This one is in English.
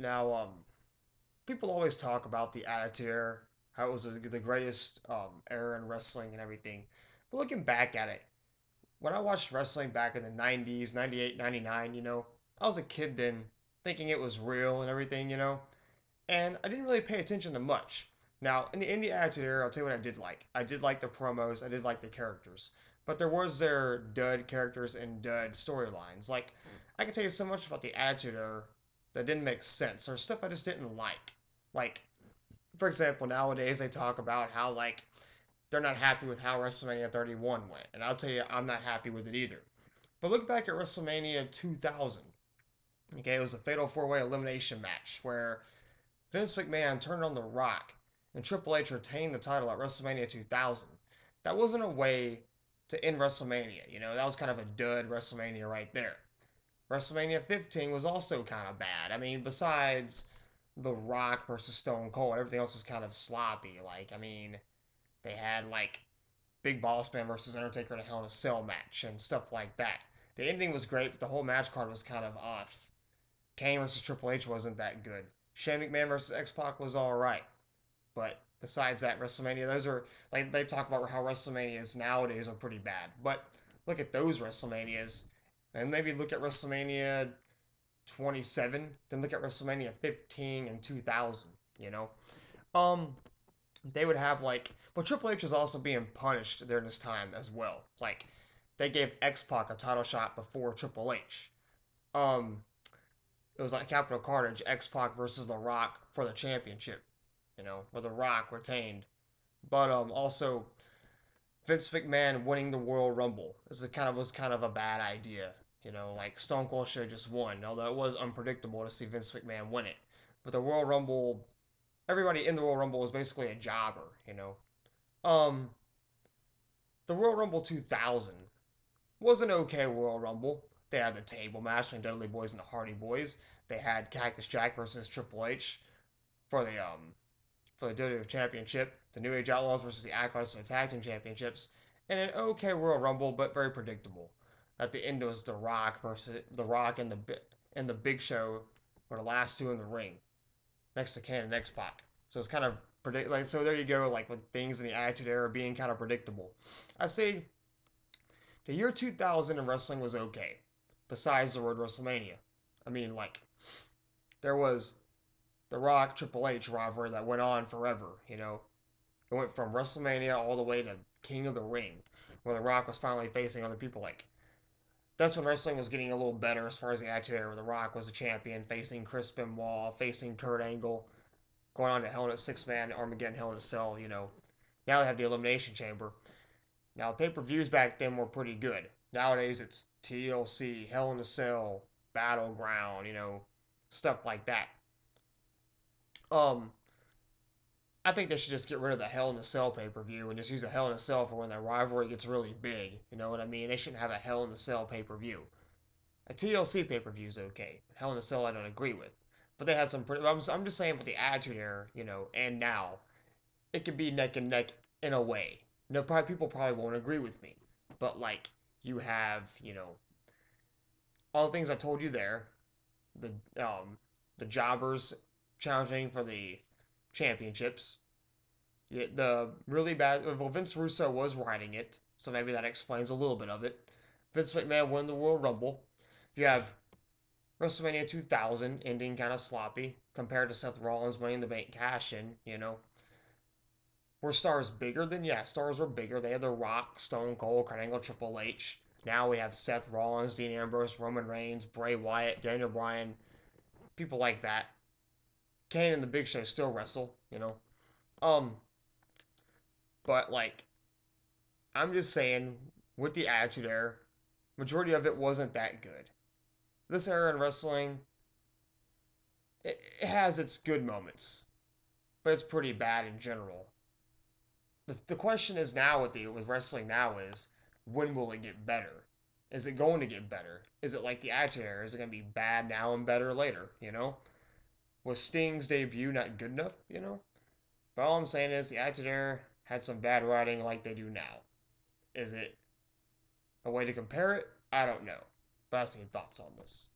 Now, people always talk about the Attitude Era, how it was the greatest era in wrestling and everything. But looking back at it, when I watched wrestling back in the 90s, 98, 99, I was a kid then, thinking it was real and everything. And I didn't really pay attention to much. Now, in the Indie Attitude Era, I'll tell you what I did like. I did like the promos, I did like the characters. But there was their dud characters and dud storylines. Like, I can tell you so much about the Attitude Era that didn't make sense, or stuff I just didn't like. Like, for example, nowadays they talk about how, like, they're not happy with how WrestleMania 31 went. And I'll tell you, I'm not happy with it either. But look back at WrestleMania 2000. Okay, it was a fatal four-way elimination match where Vince McMahon turned on The Rock, and Triple H retained the title at WrestleMania 2000. That wasn't a way to end WrestleMania. That was kind of a dud WrestleMania right there. WrestleMania 15 was also kind of bad. I mean, besides The Rock versus Stone Cold, everything else is kind of sloppy. Like, I mean, they had like Big Boss Man versus Undertaker in a Hell in a Cell match and stuff like that. The ending was great, but the whole match card was kind of off. Kane versus Triple H wasn't that good. Shane McMahon versus X Pac was all right, but besides that, WrestleMania, those are like they talk about how WrestleManias nowadays are pretty bad. But look at those WrestleManias, and maybe look at WrestleMania 27, then look at WrestleMania 15 and 2000. Um, they would have like, but Triple H was also being punished during this time as well. Like, they gave X Pac a title shot before Triple H. Um, it was like Capital Carnage, X Pac versus The Rock for the championship. Where The Rock retained. But also Vince McMahon winning the Royal Rumble was kind of a bad idea. Like Stone Cold should have just won, although it was unpredictable to see Vince McMahon win it. But the Royal Rumble, everybody in the Royal Rumble was basically a jobber. Um, the Royal Rumble 2000 was an okay Royal Rumble. They had the table match between Dudley Boys and the Hardy Boys. They had Cactus Jack versus Triple H for the WWE Championship, the New Age Outlaws versus the Acolytes for the Tag Team Championships, and an okay Royal Rumble, but very predictable. At the end, it was The Rock and the Big Show were the last two in the ring next to Kane and X Pac. So it's kind of like so. There you go. Like with things in the Attitude Era being kind of predictable, I say the year 2000 in wrestling was okay. Besides the word WrestleMania, I mean, like there was the Rock Triple H rivalry that went on forever. It went from WrestleMania all the way to King of the Ring, where The Rock was finally facing other people. Like, that's when wrestling was getting a little better as far as the Attitude Era, where The Rock was the champion, facing Chris Benoit, facing Kurt Angle, going on to Hell in a Six Man, Armageddon, Hell in a Cell. Now they have the Elimination Chamber. Now, the pay per views back then were pretty good. Nowadays, it's TLC, Hell in a Cell, Battleground, stuff like that. Um, I think they should just get rid of the Hell in a Cell pay per view and just use a Hell in a Cell for when that rivalry gets really big. You know what I mean? They shouldn't have a Hell in a Cell pay per view. A TLC pay per view is okay. Hell in a Cell I don't agree with, but they had some pretty. I'm just saying for the Attitude Era, and now it could be neck and neck in a way. Probably people probably won't agree with me, but like you have all the things I told you there. The jobbers challenging for the championships. Yeah, the really bad. Well, Vince Russo was writing it, so maybe that explains a little bit of it. Vince McMahon won the Royal Rumble. You have WrestleMania 2000 ending kind of sloppy compared to Seth Rollins winning the bank cash in. Were stars bigger than? Yeah, stars were bigger. They had The Rock, Stone Cold, Kurt Angle, Triple H. Now we have Seth Rollins, Dean Ambrose, Roman Reigns, Bray Wyatt, Daniel Bryan, people like that. Kane and the Big Show still wrestle. Um, but like I'm just saying, with the Attitude Era, majority of it wasn't that good. This era in wrestling, it has its good moments, but it's pretty bad in general. The question is now with wrestling now is when will it get better? Is it going to get better? Is it like the Attitude Era? Is it going to be bad now and better later? Was Sting's debut not good enough? But all I'm saying is the Attitude Era had some bad writing like they do now. Is it a way to compare it? I don't know. But I have any thoughts on this.